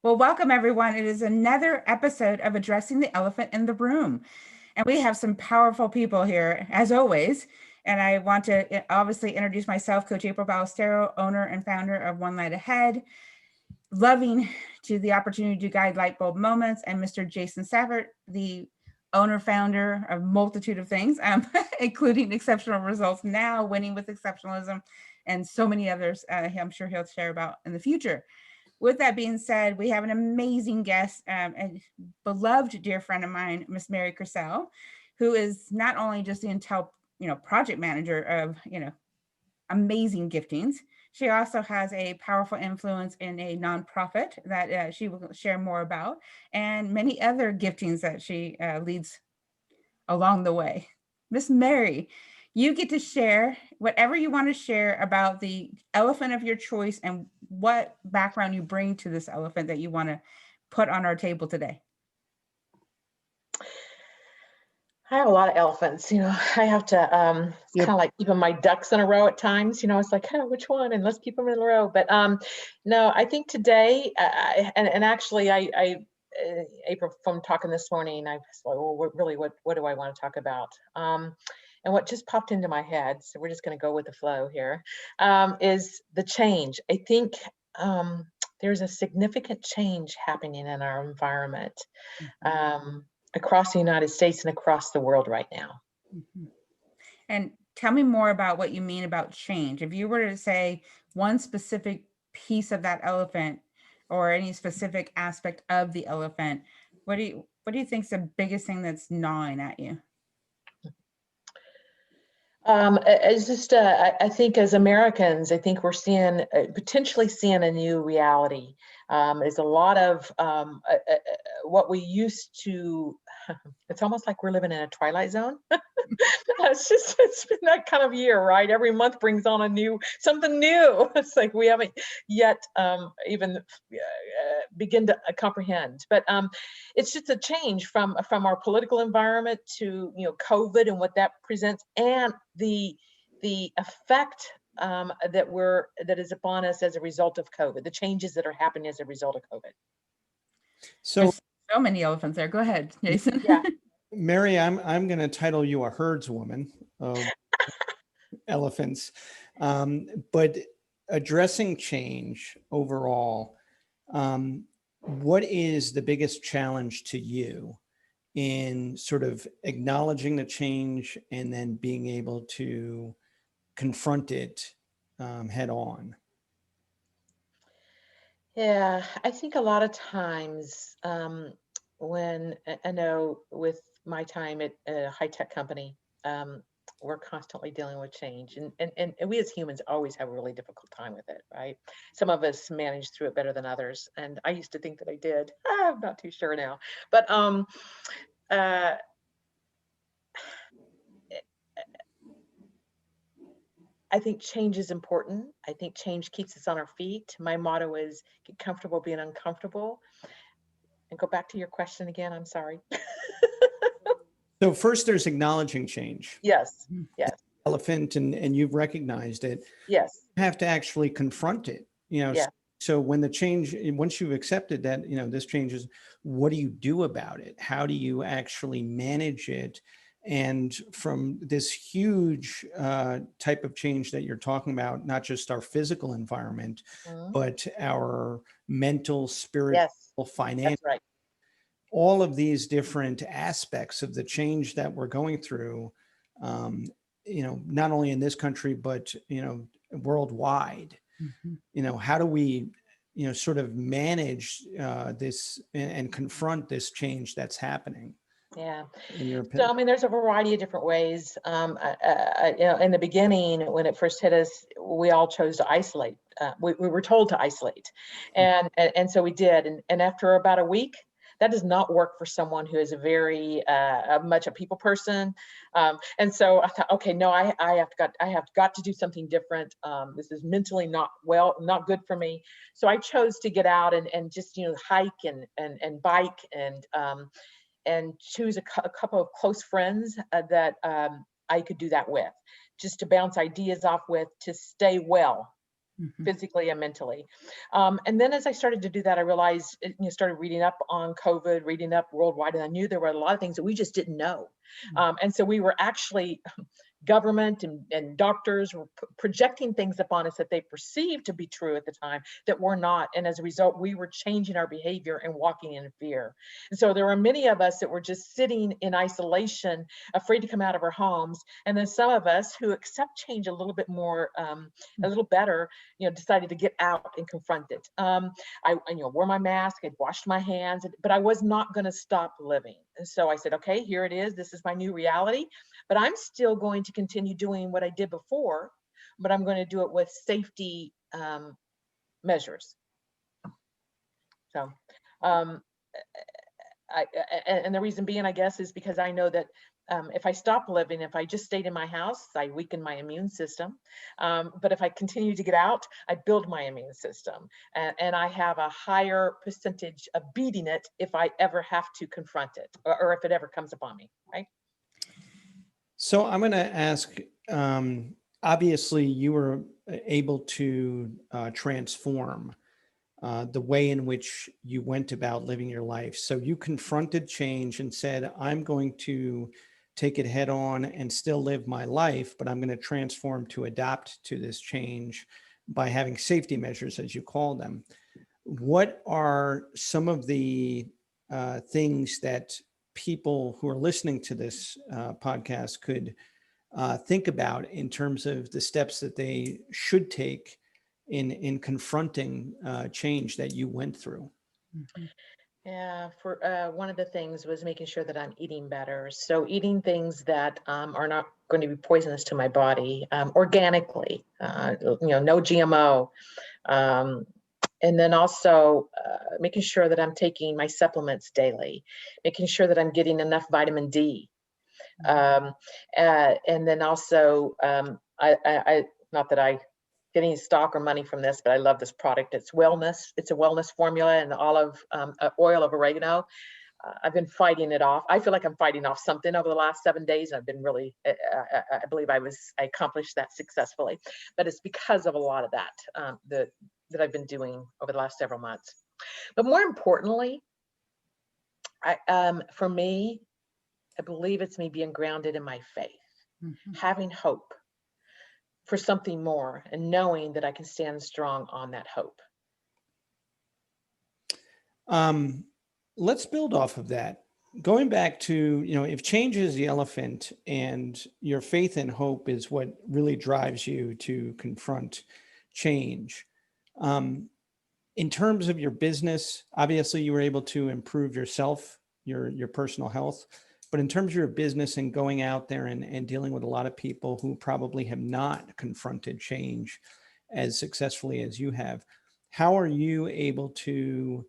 Well, welcome everyone. It is another episode of Addressing the Elephant in the Room. And we have some powerful people here, as always. And I want to obviously introduce myself, Coach April Ballestero, owner and founder of One Light Ahead, loving to the opportunity to guide light bulb moments, and Mr. Jason Safford, the owner, founder of a multitude of things, including Exceptional Results Now, Winning with Exceptionalism, and so many others I'm sure he'll share about in the future. With that being said, we have an amazing guest, and beloved dear friend of mine, Miss Mary Krisel, who is not only just the Intel, project manager of, amazing giftings. She also has a powerful influence in a nonprofit that she will share more about, and many other giftings that she leads along the way. Miss Mary, you get to share whatever you want to share about the elephant of your choice and what background you bring to this elephant that you want to put on our table today. I have a lot of elephants, I have to kind of like keeping my ducks in a row at times, it's like, oh, which one? And let's keep them in a row. But no, I think today, and actually April, from talking this morning, I was like, well, what do I want to talk about? And what just popped into my head, so we're just going to go with the flow here, is the change. I think there's a significant change happening in our environment. Across the United States and across the world right now. Mm-hmm. And tell me more about what you mean about change. If you were to say one specific piece of that elephant or any specific aspect of the elephant, what do you think is the biggest thing that's gnawing at you? It's just, I think as Americans, I think we're potentially seeing a new reality. There's a lot of what we used to, it's almost like we're living in a twilight zone. It's been that kind of year, right? Every month brings on something new. It's like we haven't yet even begin to comprehend. But it's just a change from our political environment to COVID and what that presents, and the effect that is upon us as a result of COVID, the changes that are happening as a result of COVID. So there's so many elephants there. Go ahead, Jason. Yeah. Mary, I'm going to title you a herdswoman of elephants, but addressing change overall, what is the biggest challenge to you in sort of acknowledging the change and then being able to confront it head on? Yeah, I think a lot of times when I know with my time at a high-tech company, we're constantly dealing with change, and we as humans always have a really difficult time with it, right? Some of us manage through it better than others, and I used to think that I did. I'm not too sure now, but I think change is important. I think change keeps us on our feet. My motto is get comfortable being uncomfortable. And go back to your question again. I'm sorry. So first there's acknowledging change. Yes. Yes. Elephant, and you've recognized it. Yes. You have to actually confront it. Yeah. So when the change, once you've accepted that, this changes, what do you do about it? How do you actually manage it? And from this huge type of change that you're talking about, not just our physical environment, but our mental, spiritual, financial, that's right. All of these different aspects of the change that we're going through, not only in this country, but, worldwide. Mm-hmm. How do we, sort of manage this and confront this change that's happening? Yeah. In your opinion? So, I mean, there's a variety of different ways. In the beginning, when it first hit us, we all chose to isolate. We were told to isolate. And so we did. And after about a week, that does not work for someone who is a very much a people person. And so I thought, okay, no, I have got to do something different. This is mentally not good for me. So I chose to get out and just hike and bike and choose a couple of close friends that I could do that with, just to bounce ideas off with, to stay well. Mhm. physically and mentally. And then as I started to do that, I realized, started reading up on COVID, reading up worldwide, and I knew there were a lot of things that we just didn't know. And so we were actually, government and doctors were projecting things upon us that they perceived to be true at the time that were not. And as a result, we were changing our behavior and walking in fear. And so there were many of us that were just sitting in isolation, afraid to come out of our homes. And then some of us who accept change a little bit more, a little better, decided to get out and confront it. I wore my mask, I'd washed my hands, but I was not going to stop living. And so I said, okay, here it is. This is my new reality, but I'm still going to continue doing what I did before, but I'm going to do it with safety measures. So, and the reason being, I guess, is because I know that if I stop living, if I just stayed in my house, I weaken my immune system. But if I continue to get out, I build my immune system. And I have a higher percentage of beating it if I ever have to confront it, or if it ever comes upon me, right? So I'm going to ask, obviously you were able to transform the way in which you went about living your life. So you confronted change and said, I'm going to take it head on and still live my life, but I'm going to transform to adapt to this change by having safety measures, as you call them. What are some of the things that people who are listening to this podcast could think about in terms of the steps that they should take in confronting change that you went through? Mhm. Yeah, for one of the things was making sure that I'm eating better. So eating things that are not going to be poisonous to my body, organically, no GMO. And then also making sure that I'm taking my supplements daily, making sure that I'm getting enough vitamin D. And then also, I not that I get any stock or money from this, but I love this product. It's wellness. It's a wellness formula and olive oil of oregano. I've been fighting it off. I feel like I'm fighting off something over the last 7 days. I've been really, I believe I accomplished that successfully, but it's because of a lot of that, that I've been doing over the last several months. But more importantly, for me, I believe it's me being grounded in my faith, Mhm. having hope for something more, and knowing that I can stand strong on that hope. Let's build off of that. Going back to, if change is the elephant and your faith and hope is what really drives you to confront change. In terms of your business, obviously you were able to improve yourself, your personal health, but in terms of your business and going out there and dealing with a lot of people who probably have not confronted change as successfully as you have, how are you able to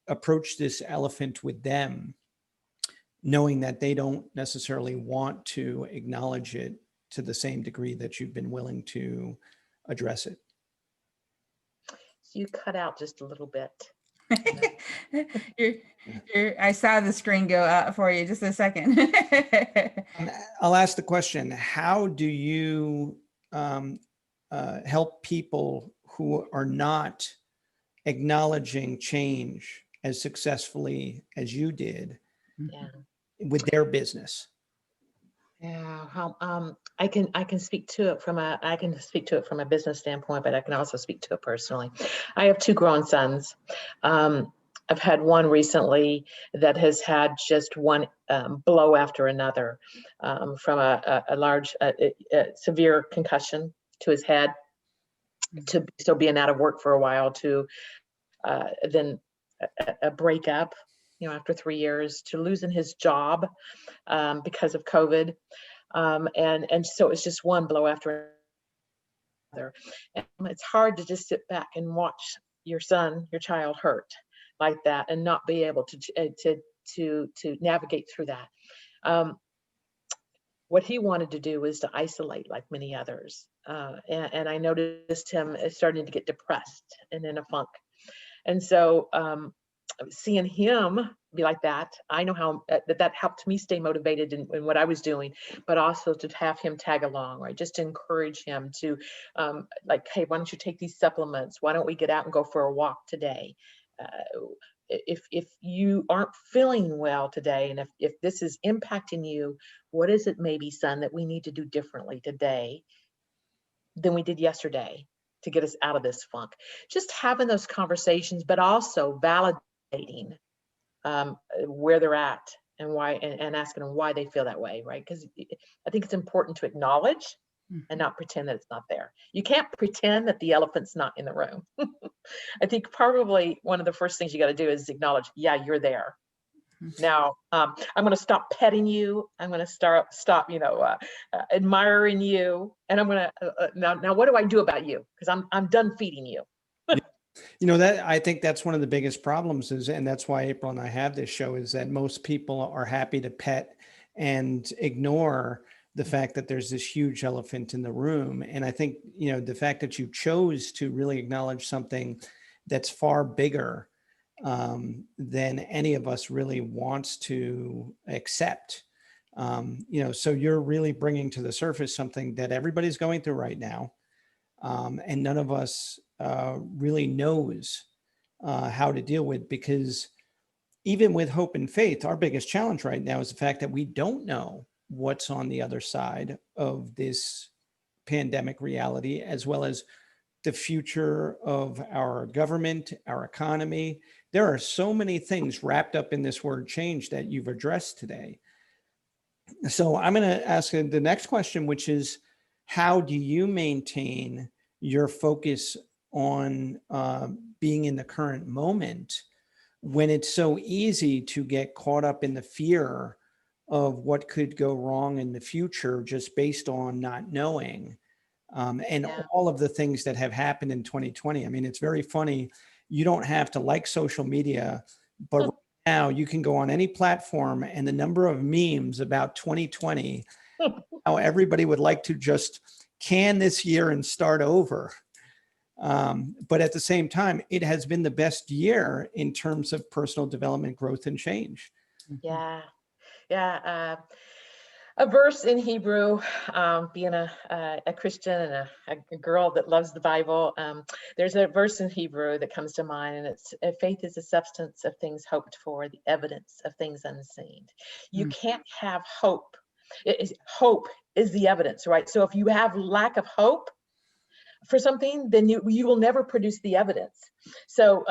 approach this elephant with them, knowing that they don't necessarily want to acknowledge it to the same degree that you've been willing to address it? So you cut out just a little bit. Yeah. I saw the screen go out for you just a second. I'll ask the question, how do you help people who are not acknowledging change as successfully as you did Yeah. with their business? Yeah, I can speak to it from a business standpoint, but I can also speak to it personally. I have two grown sons. I've had one recently that has had just one blow after another, from a large, severe concussion to his head, to still being out of work for a while, to then a breakup, after 3 years, to losing his job because of COVID. And so it's just one blow after another. And it's hard to just sit back and watch your child hurt like that and not be able to navigate through that. What he wanted to do was to isolate like many others. And I noticed him starting to get depressed and in a funk. And so seeing him be like that. I know how that helped me stay motivated in what I was doing, but also to have him tag along, right? Just to encourage him to, like, hey, why don't you take these supplements? Why don't we get out and go for a walk today? If you aren't feeling well today, and if this is impacting you, what is it maybe, son, that we need to do differently today than we did yesterday to get us out of this funk? Just having those conversations, but also validating where they're at and why, and asking them why they feel that way, right? Because I think it's important to acknowledge and not pretend that it's not there. You can't pretend that the elephant's not in the room. I think probably one of the first things you got to do is acknowledge, yeah, you're there. Now, I'm going to stop petting you. I'm going to stop, admiring you, and I'm going to now. What do I do about you? Because I'm done feeding you. That I think that's one of the biggest problems is, and that's why April and I have this show, is that most people are happy to pet and ignore the fact that there's this huge elephant in the room. And I think, the fact that you chose to really acknowledge something that's far bigger than any of us really wants to accept. So you're really bringing to the surface something that everybody's going through right now. And none of us really knows how to deal with, because even with hope and faith, our biggest challenge right now is the fact that we don't know what's on the other side of this pandemic reality, as well as the future of our government, our economy. There are so many things wrapped up in this word change that you've addressed today. So I'm going to ask the next question, which is, how do you maintain your focus on being in the current moment when it's so easy to get caught up in the fear of what could go wrong in the future just based on not knowing, and all of the things that have happened in 2020? I mean, it's very funny. You don't have to like social media, but right now you can go on any platform, and the number of memes about 2020, how everybody would like to just can this year and start over. But at the same time, it has been the best year in terms of personal development, growth, and change. Yeah. A verse in Hebrew, being a Christian and a girl that loves the Bible, there's a verse in Hebrew that comes to mind, and it's, faith is the substance of things hoped for, the evidence of things unseen. You can't have hope. Hope is the evidence, right? So if you have lack of hope for something, then you will never produce the evidence. So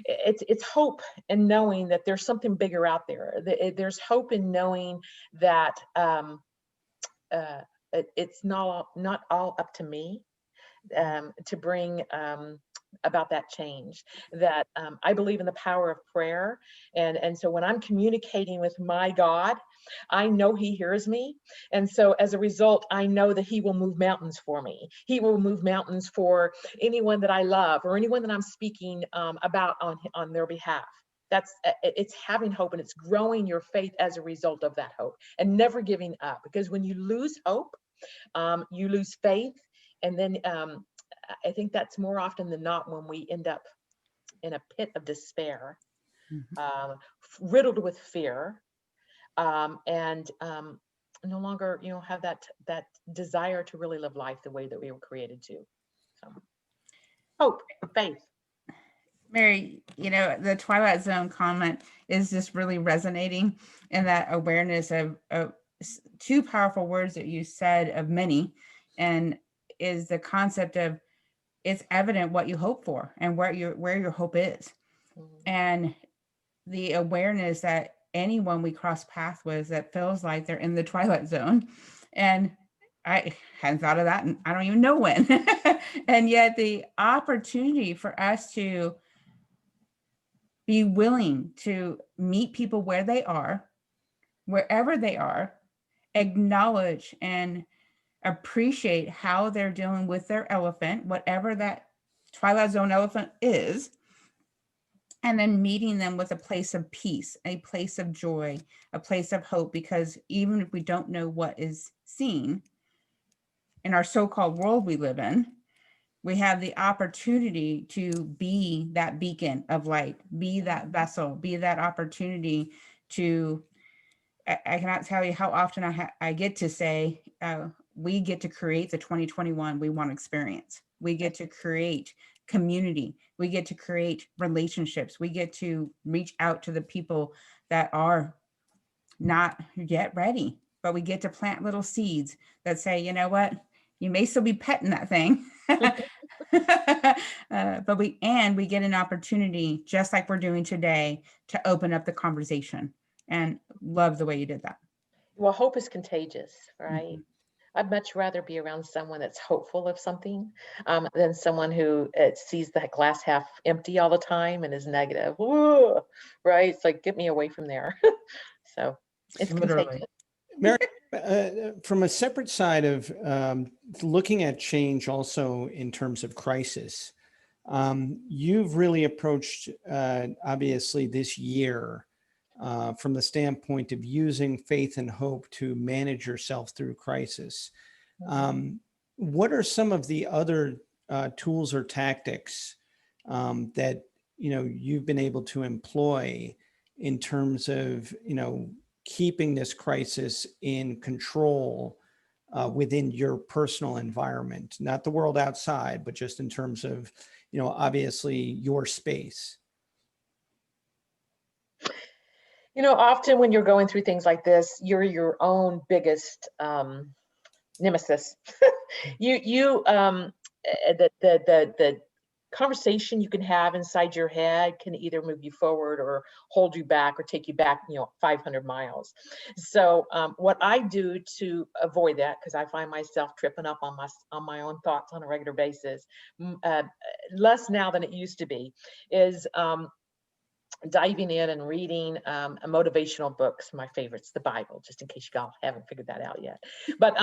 it's hope in knowing that there's something bigger out there. There's hope in knowing that it's not all up to me to bring about that change. That I believe in the power of prayer, and so when I'm communicating with my God, I know He hears me, and so as a result, I know that He will move mountains for me. He will move mountains for anyone that I love or anyone that I'm speaking about on their behalf. It's having hope, and it's growing your faith as a result of that hope, and never giving up. Because when you lose hope, you lose faith, and then I think that's more often than not when we end up in a pit of despair, riddled with fear, and no longer, have that desire to really live life the way that we were created to. So, hope, faith. Mary, the Twilight Zone comment is just really resonating, and that awareness of two powerful words that you said of many, and is the concept of it's evident what you hope for and where your hope is. And the awareness that anyone we cross paths with that feels like they're in the Twilight Zone. And I hadn't thought of that, and I don't even know when. And yet the opportunity for us to be willing to meet people where they are, wherever they are, acknowledge and appreciate how they're dealing with their elephant, whatever that Twilight Zone elephant is, and then meeting them with a place of peace, a place of joy, a place of hope. Because even if we don't know what is seen in our so-called world we live in, We have the opportunity to be that beacon of light, be that vessel, be that opportunity to, I cannot tell you how often I get to say, we get to create the 2021 we want to experience. We get to create community. We get to create relationships. We get to reach out to the people that are not yet ready, but we get to plant little seeds that say, you know what, you may still be petting that thing. But we get an opportunity, just like we're doing today, to open up the conversation. And love the way you did that. Well, hope is contagious, right? Mhm. I'd much rather be around someone that's hopeful of something than someone who sees that glass half empty all the time and is negative. Woo, right? It's like, get me away from there. So it's Literally. contagious. Mary, from a separate side of looking at change also in terms of crisis, you've really approached, obviously, this year from the standpoint of using faith and hope to manage yourself through crisis. What are some of the other tools or tactics that you've been able to employ in terms of keeping this crisis in control within your personal environment, not the world outside, but just in terms of obviously your space? Often when you're going through things like this, you're your own biggest nemesis. The conversation you can have inside your head can either move you forward or hold you back or take you back 500 miles. So what I do to avoid that, because I find myself tripping up on my own thoughts on a regular basis, less now than it used to be, is diving in and reading motivational books. My favorite's the Bible, just in case you all haven't figured that out yet. But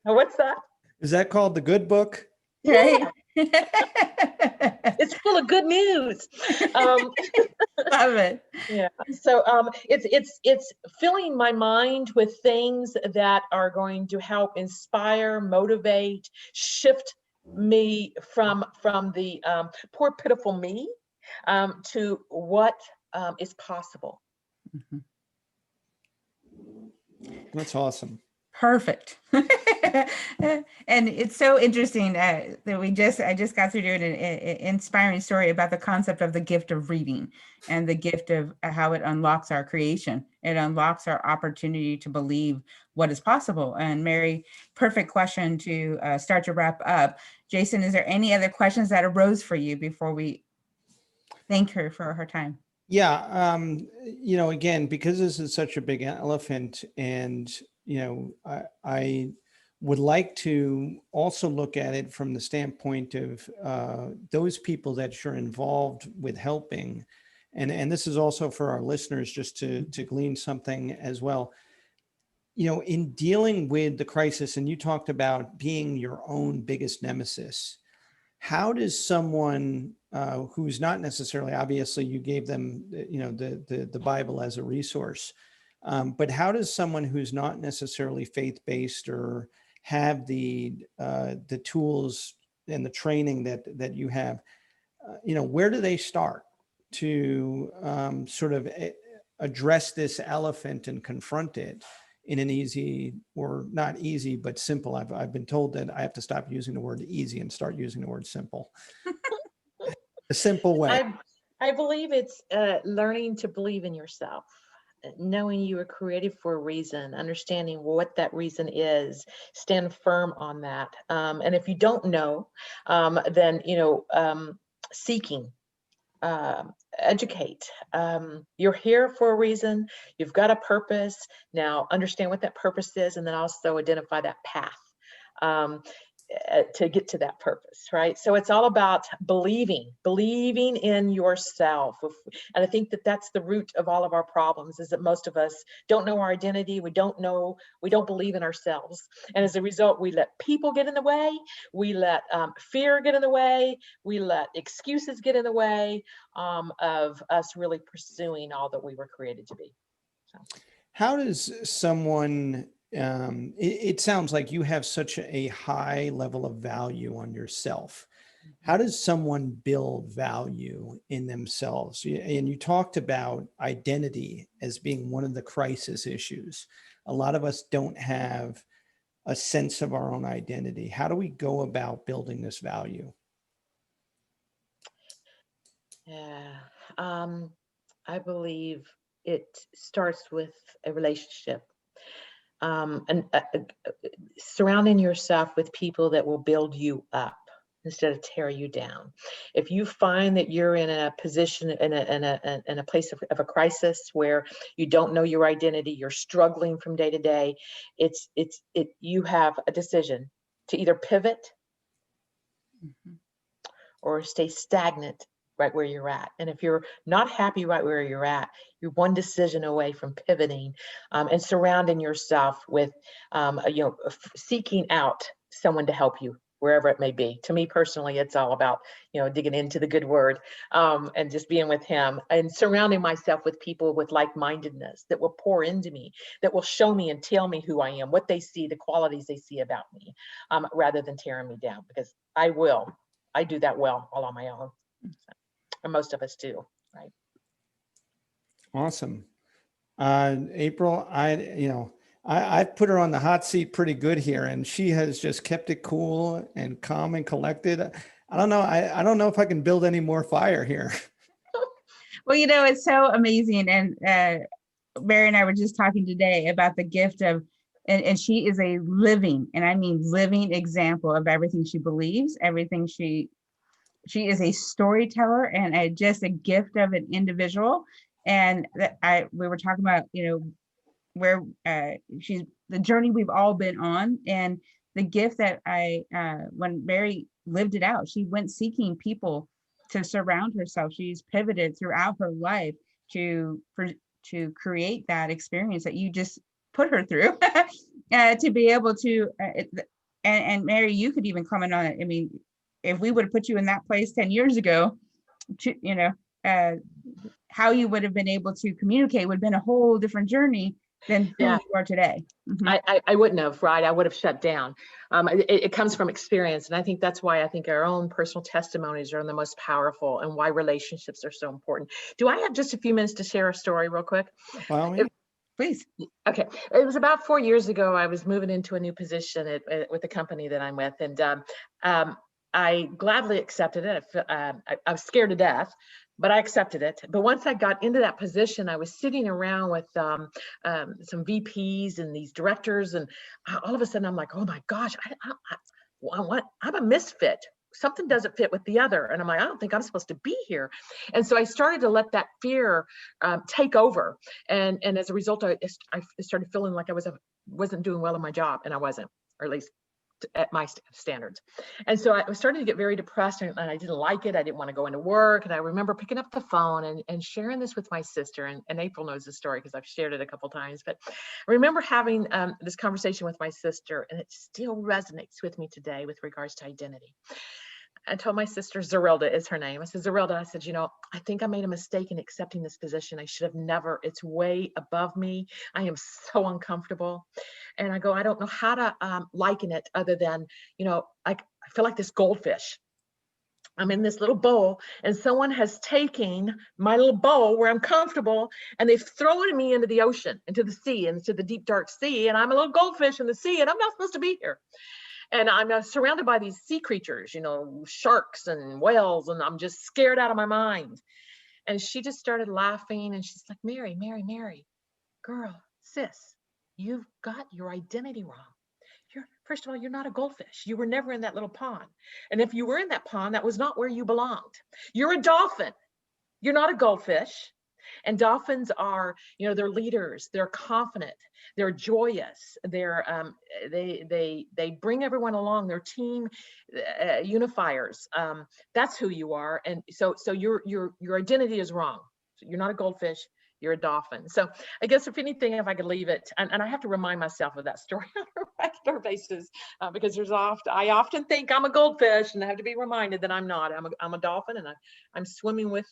what's that? Is that called the good book? Right. It's full of good news. Love it. Yeah. So it's filling my mind with things that are going to help inspire, motivate, shift me from the poor pitiful me to what is possible. Mhm. That's awesome. Perfect. And it's so interesting that I just got through doing an inspiring story about the concept of the gift of reading and the gift of how it unlocks our creation. It unlocks our opportunity to believe what is possible. And Mary, perfect question to start to wrap up. Jason, is there any other questions that arose for you before we thank her for her time? Yeah. Again, because this is such a big elephant, and, I would like to also look at it from the standpoint of those people that you're involved with helping. And this is also for our listeners, just to glean something as well. In dealing with the crisis, and you talked about being your own biggest nemesis, how does someone who's not necessarily, obviously you gave them the Bible as a resource, but how does someone who's not necessarily faith-based or have the tools and the training that you have, where do they start to sort of address this elephant and confront it in an easy, or not easy, but simple? I've been told that I have to stop using the word easy and start using the word simple. A simple way. I believe it's learning to believe in yourself, knowing you were created for a reason, understanding what that reason is, stand firm on that. And if you don't know, then, seeking, educate. You're here for a reason. You've got a purpose. Now understand what that purpose is, and then also identify that path to get to that purpose, right? So it's all about believing in yourself. And I think that that's the root of all of our problems, is that most of us don't know our identity. We don't believe in ourselves. And as a result, we let people get in the way. We let fear get in the way. We let excuses get in the way of us really pursuing all that we were created to be. So. How does someone, it sounds like you have such a high level of value on yourself. How does someone build value in themselves? And you talked about identity as being one of the crisis issues. A lot of us don't have a sense of our own identity. How do we go about building this value? Yeah. I believe it starts with a relationship. And surrounding yourself with people that will build you up instead of tear you down. If you find that you're in a position, in a place of a crisis where you don't know your identity, you're struggling from day to day, you have a decision to either pivot or stay stagnant right where you're at. And if you're not happy right where you're at, you're one decision away from pivoting, and surrounding yourself with, seeking out someone to help you wherever it may be. To me personally, it's all about, digging into the good word, and just being with him and surrounding myself with people with like-mindedness that will pour into me, that will show me and tell me who I am, what they see, the qualities they see about me, rather than tearing me down, because I do that well all on my own. And most of us do, right? Awesome. April, I've put her on the hot seat pretty good here, and she has just kept it cool and calm and collected. I don't know. I don't know if I can build any more fire here. Well, it's so amazing. And Mary and I were just talking today about the gift of, and she is a living, and I mean living example of everything she believes, everything she is a storyteller and just a gift of an individual. And we were talking about, where she's the journey we've all been on, and the gift that when Mary lived it out, she went seeking people to surround herself. She's pivoted throughout her life to create that experience that you just put her through, to be able to, and Mary, you could even comment on it. I mean, if we would have put you in that place 10 years ago, how you would have been able to communicate would have been a whole different journey than who you are today. I wouldn't have, right? I would have shut down. It comes from experience. And I think that's why I think our own personal testimonies are the most powerful, and why relationships are so important. Do I have just a few minutes to share a story real quick? Please. Okay. It was about 4 years ago. I was moving into a new position with the company that I'm with. And I gladly accepted it. I was scared to death, but I accepted it. But once I got into that position, I was sitting around with some VPs and these directors, and all of a sudden I'm like, oh my gosh, I'm a misfit. Something doesn't fit with the other. And I'm like, I don't think I'm supposed to be here. And so I started to let that fear take over. And as a result, I started feeling like I wasn't doing well in my job, and I wasn't, or at least at my standards. And so I was starting to get very depressed, and I didn't like it. I didn't want to go into work. And I remember picking up the phone and sharing this with my sister, and April knows the story because I've shared it a couple of times. But I remember having this conversation with my sister, and it still resonates with me today with regards to identity. I told my sister, Zerilda is her name. I said, Zerilda, I said, I think I made a mistake in accepting this position. I should have never. It's way above me. I am so uncomfortable. And I go, I don't know how to liken it other than, I feel like this goldfish. I'm in this little bowl, and someone has taken my little bowl where I'm comfortable, and they've thrown me into the ocean, into the sea, into the deep, dark sea. And I'm a little goldfish in the sea, and I'm not supposed to be here. And I'm surrounded by these sea creatures, sharks and whales, and I'm just scared out of my mind. And she just started laughing, and she's like, Mary, girl, sis, you've got your identity wrong. First of all, you're not a goldfish. You were never in that little pond. And if you were in that pond, that was not where you belonged. You're a dolphin. You're not a goldfish. And dolphins are, they're leaders. They're confident. They're joyous. They bring everyone along. They're team unifiers. That's who you are. And so your identity is wrong. You're not a goldfish. You're a dolphin. So I guess if anything, if I could leave it, and I have to remind myself of that story on a regular basis, because I often think I'm a goldfish, and I have to be reminded that I'm not. I'm a dolphin, and I'm swimming with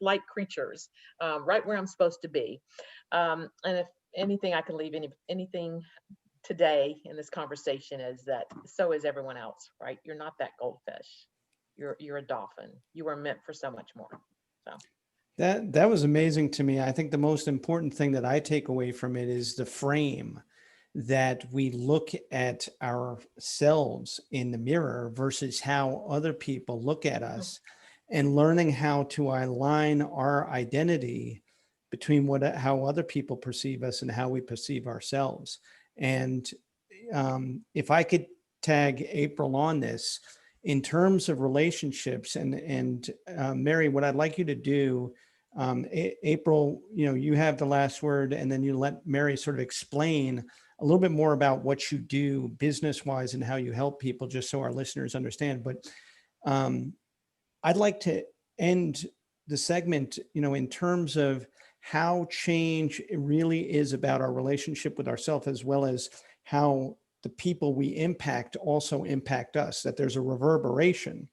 light creatures, right where I'm supposed to be. And if anything, I can leave anything today in this conversation is that so is everyone else, right? You're not that goldfish. You're a dolphin. You are meant for so much more. So That was amazing to me. I think the most important thing that I take away from it is the frame that we look at ourselves in the mirror versus how other people look at us, and learning how to align our identity between how other people perceive us and how we perceive ourselves. And if I could tag April on this in terms of relationships, and Mary, what I'd like you to do, April, you have the last word, and then you let Mary sort of explain a little bit more about what you do business wise and how you help people, just so our listeners understand. But I'd like to end the segment, in terms of how change really is about our relationship with ourselves, as well as how the people we impact also impact us, that there's a reverberation.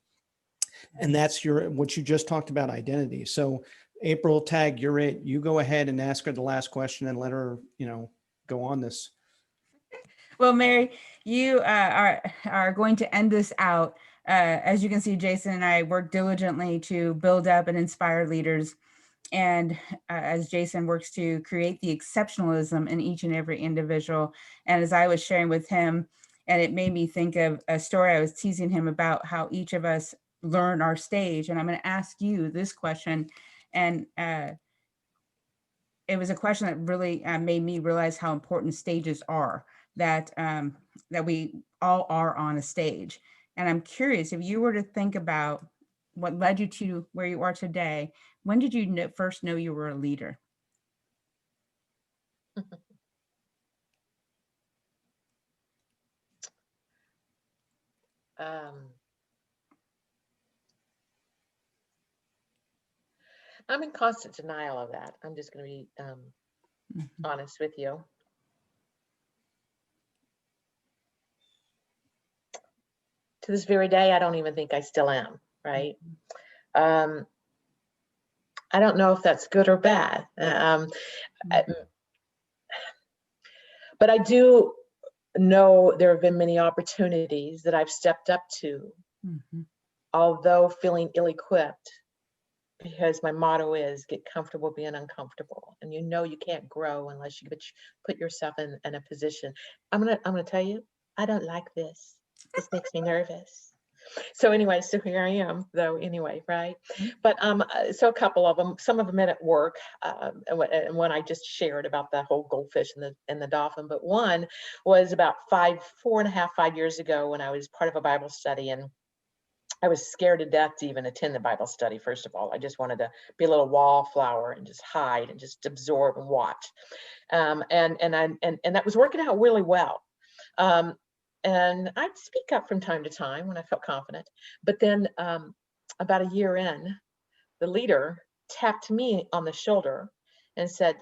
And that's what you just talked about, identity. So April, tag, you're it. You go ahead and ask her the last question and let her, go on this. Well, Mary, you are going to end this out. As you can see, Jason and I work diligently to build up and inspire leaders. And as Jason works to create the exceptionalism in each and every individual. And as I was sharing with him, and it made me think of a story I was teasing him about, how each of us learn our stage. And I'm going to ask you this question. And it was a question that really made me realize how important stages are, that that we all are on a stage. And I'm curious, if you were to think about what led you to where you are today, when did you first know you were a leader? I'm in constant denial of that. I'm just going to be honest with you. To this very day, I don't even think I still am, right? I don't know if that's good or bad. But I do know there have been many opportunities that I've stepped up to, although feeling ill-equipped, because my motto is get comfortable being uncomfortable. And you can't grow unless you put yourself in a position. I'm gonna tell you, I don't like this. This makes me nervous. So anyway, so here I am, though, anyway, right? But so a couple of them, some of them at work, and one I just shared about the whole goldfish and the dolphin, but one was about 4.5 years ago, when I was part of a Bible study, and I was scared to death to even attend the Bible study. First of all, I just wanted to be a little wallflower and just hide and just absorb and watch, and that was working out really well. And I'd speak up from time to time when I felt confident. But then about a year in, the leader tapped me on the shoulder and said,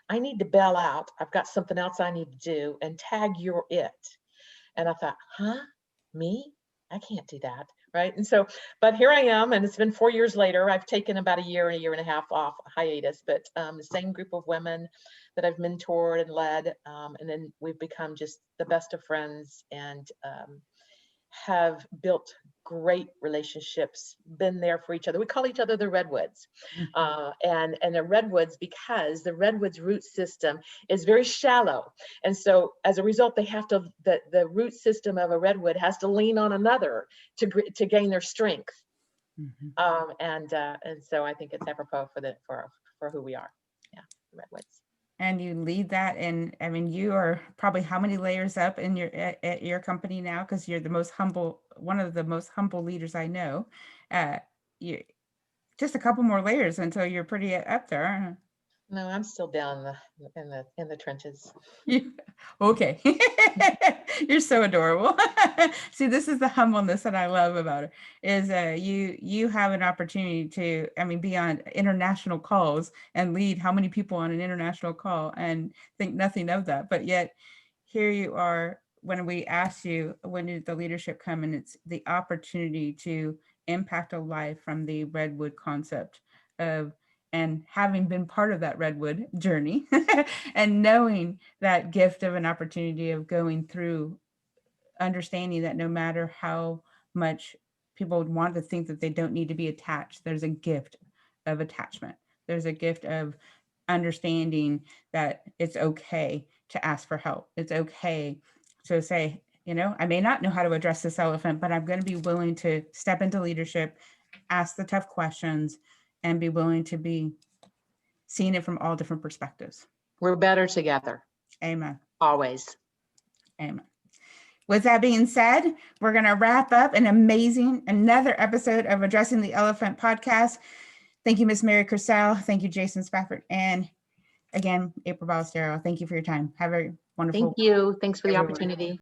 I need to bail out. I've got something else I need to do, and tag, you're it. And I thought, huh? Me? I can't do that. Right. And so, but here I am, and it's been 4 years later. I've taken about a year and a half off hiatus, but the same group of women that I've mentored and led. And then we've become just the best of friends, and have built great relationships, been there for each other. We call each other the Redwoods, and the Redwoods, because the Redwoods root system is very shallow. And so as a result, they have to, the root system of a Redwood has to lean on another to gain their strength. And so I think it's apropos for who we are. Yeah, Redwoods. And you lead that, and I mean, you are probably how many layers up in at your company now? Because you're one of the most humble leaders I know. You just a couple more layers until you're pretty up there, aren't you? No, I'm still down in the trenches. Okay. You're so adorable. See, this is the humbleness that I love about it, is you have an opportunity to, I mean, be on international calls and lead how many people on an international call, and think nothing of that. But yet here you are, when we ask you, when did the leadership come? And it's the opportunity to impact a life from the Redwood concept of And having been part of that redwood journey and knowing that gift of an opportunity of going through, understanding that no matter how much people would want to think that they don't need to be attached, there's a gift of attachment. There's a gift of understanding that it's okay to ask for help. It's okay to say, I may not know how to address this elephant, but I'm going to be willing to step into leadership, ask the tough questions, and be willing to be seeing it from all different perspectives. We're better together. Amen. Always. Amen. With that being said, we're going to wrap up another episode of Addressing the Elephant podcast. Thank you, Miss Mary Krisel. Thank you, Jason Safford. And again, April Ballestero, thank you for your time. Have a wonderful Thank you. Thanks for the everyone. opportunity.